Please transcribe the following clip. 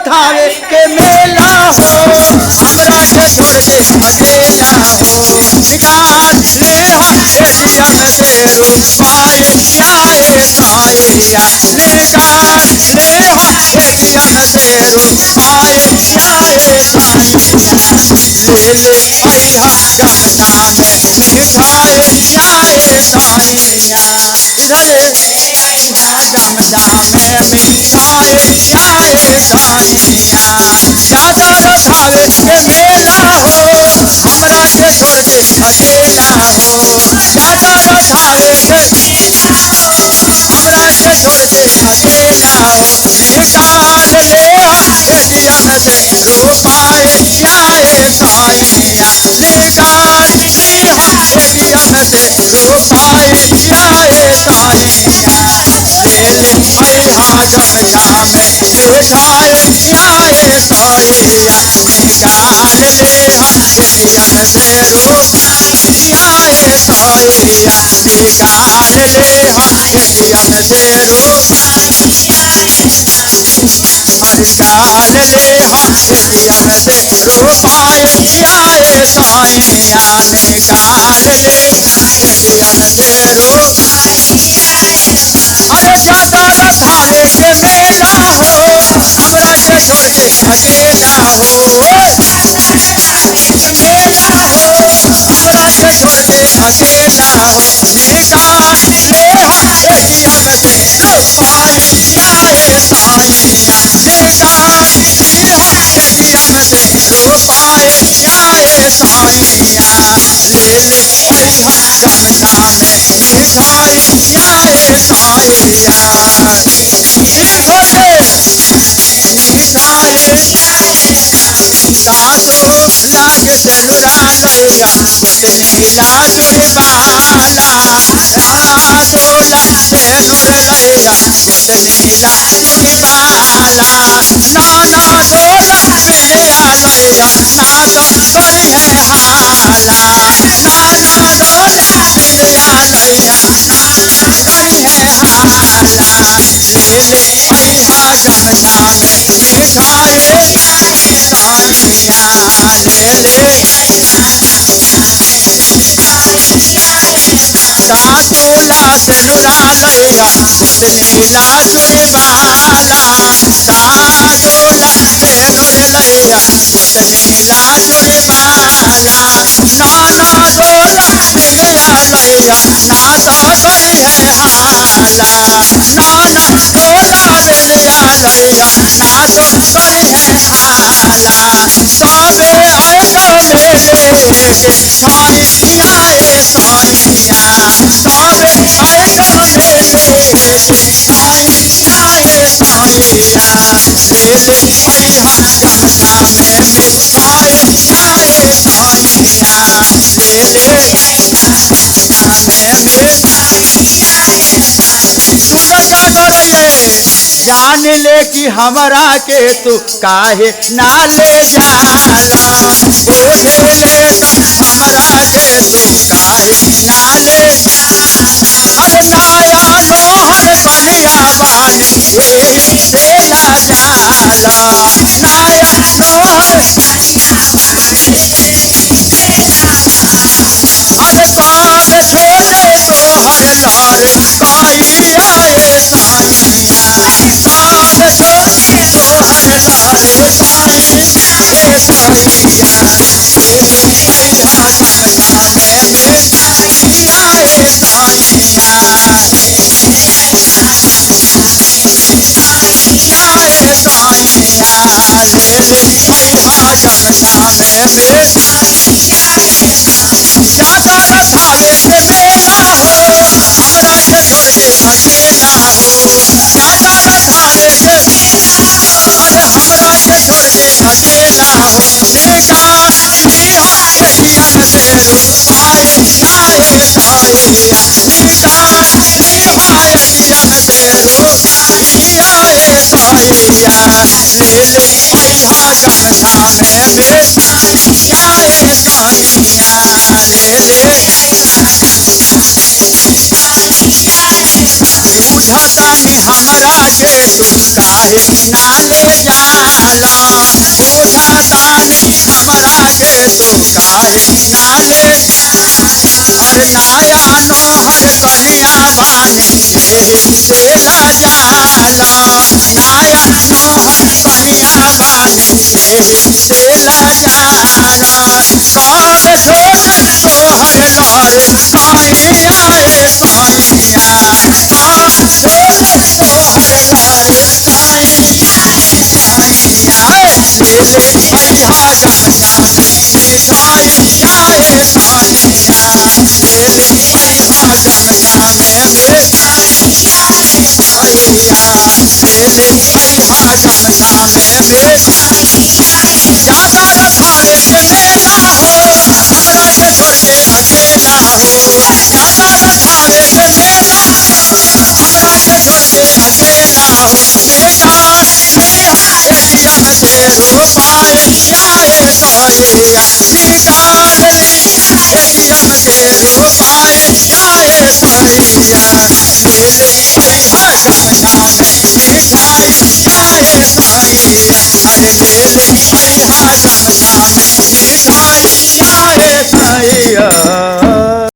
थावे के मेला हो, हमरा के छोड़ के अकेला हो। निकाल ले एटीएम से रुपये आए सैया, निकाल ले एटीएम से रुपये आए सैया। ले ले अइहा जनता में मिठाई आए सैया, ले ले अइहा जनता में मिठाई आए सैया। चादर थावे के मेला हो, हमरा के छोड़ के अकेला हो। चादर थावे के हमरा के छोड़ के अकेला हो। निकाल ले एटीएम से रुपये आए सैया, निकाल ले एटीएम से रुपये आए सैया। ले ले अइहा जनता में मिठाई आए सैया, निकाल ले एटीएम से रुपये आए सैया, निकाल ले एटीएम से अरे चाल ले एटीएम से रुपये आए सैया, निकाल ले एटीएम से अरे चादर थावे के मेला हो, हमरा के छोड़ के अकेला हो। मेला हो, हमरा के छोड़ के अकेला हो। निकाल ले एटीएम से रुपये आए सैया, निकाल ले एटीएम से रुपये आए सैया। ले ले अइहा जनता में मिठाई आए सैया। देखो से मिठाई लाखों लाख सेनुरा लैया, गोतनी लाजुई बाला। लाखों लाख सेनुर लैया, गोतनी लाजुई बाला। नाना दो रुपया लैया, ना तो करी है हाला। नाना दो रुपया लैया, ना तो करी है हाला। ले ले अइहा जनता में मिठाई आए सैया, ले ले सातोला सेनुरा लैया, गोतनी लाजुई बाला। सातोला सेनुर लैया, गोतनी लाजुई बाला। नाना दो रुपया लैया, ना तो करी है हाला। नाना दो रुपया लैया, ना तो करी है हाला। सबे आएगा मेले के ठाई आए सैया, सबे आएगा मेले के ठाई आए सैया। ले ले अइहा जनता में मिठाई आए सैया, ले ले जनता में सुन चादर ये जान ले कि हमरा के तू काहे ना ले जाला। बुझे ले त हमरा के तू काहे ना ले अरे नाया लोहर कनिया बानी एही से ला जाला। नाया लोहर अरे सब छोटे तोहर लार काई आए सैया, सब छोटे तोहर लार काई आए सैया। ले ले अइहा जनता में मिठाई आए सैया, आए सैया। ले ले अइहा जनता में मिठाई चादर थावे के मेला हो, हमरा के छोड़ के अकेला हो। चादर थावे के अरे हमरा के छोड़ के अकेला हो। निकाल ले एटीएम से रुपये आए सैया, निकाल ले एटीएम से रुपये आए सैया। ले ले अइहा जनता में मिठाई आए सैया, ले ले बुझतानी हमरा के तू काहे ना ले जाला बुझतानी हमरा के तू काहे ना ले और नया नोहर कनिया बानी एही से लजाला नया नोहर कनिया बानी एही से लजाला कब सोने तोहर लर कनिया ए कनिया कब सोने तोहर लर कनिया कनिया ले ले अइहा जनता में मिठाइया ए कनिया ले ले अइहा जनता में मिठाइया ए कनिया ले ले अइहा जनता में मिठाइया ज्यादा न करे के मेला हो हमरा के छोड़ के अकेला हो ज्यादा न करे के मेला हो हमरा के छोड़ के अकेला हो निकाल लिहा एलियन के रूपाइया ए करिया निकाल लिहा एलियन के रूपाइया ए करिया ले ले अइहा जनता में मिठाइया ए करिया अरे ले ले अइहा जनता में